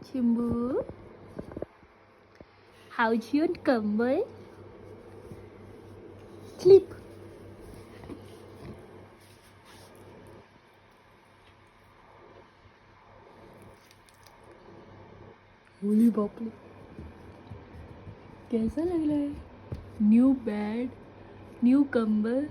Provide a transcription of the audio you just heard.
चिंबू, how's your कंबल? Sleep. Holi बाप रे, कैसा लग रहा है? न्यू बेड, न्यू कंबल,